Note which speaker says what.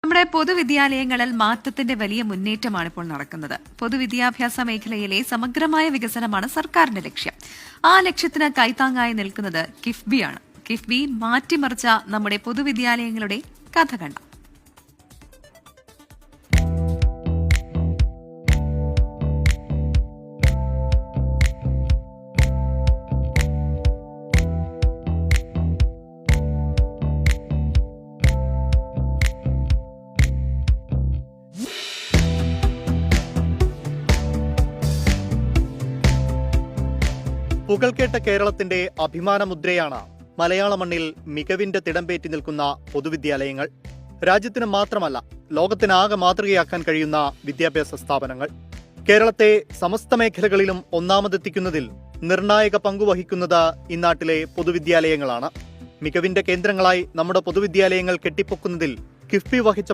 Speaker 1: നമ്മുടെ പൊതുവിദ്യാലയങ്ങളിൽ മാറ്റത്തിന്റെ വലിയ മുന്നേറ്റമാണ് ഇപ്പോൾ നടക്കുന്നത്. പൊതുവിദ്യാഭ്യാസ മേഖലയിലെ സമഗ്രമായ വികസനമാണ് സർക്കാരിന്റെ ലക്ഷ്യം. ആ ലക്ഷ്യത്തിന് കൈത്താങ്ങായി നിൽക്കുന്നത് കിഫ്ബിയാണ്. കിഫ്ബി മാറ്റിമറിച്ച നമ്മുടെ പൊതുവിദ്യാലയങ്ങളുടെ കഥ കണ്ട.
Speaker 2: പുകൾക്കേട്ട കേരളത്തിന്റെ അഭിമാനമുദ്രയാണ് മലയാള മണ്ണിൽ മികവിന്റെ തിടമ്പേറ്റി നിൽക്കുന്ന പൊതുവിദ്യാലയങ്ങൾ. രാജ്യത്തിന് മാത്രമല്ല, ലോകത്തിനാകെ മാതൃകയാക്കാൻ കഴിയുന്ന വിദ്യാഭ്യാസ സ്ഥാപനങ്ങൾ. കേരളത്തെ സമസ്ത മേഖലകളിലും ഒന്നാമതെത്തിക്കുന്നതിൽ നിർണായക പങ്കുവഹിക്കുന്നത് ഇന്നാട്ടിലെ പൊതുവിദ്യാലയങ്ങളാണ്. മികവിന്റെ കേന്ദ്രങ്ങളായി നമ്മുടെ പൊതുവിദ്യാലയങ്ങൾ കെട്ടിപ്പൊക്കുന്നതിൽ കിഫ്ബി വഹിച്ച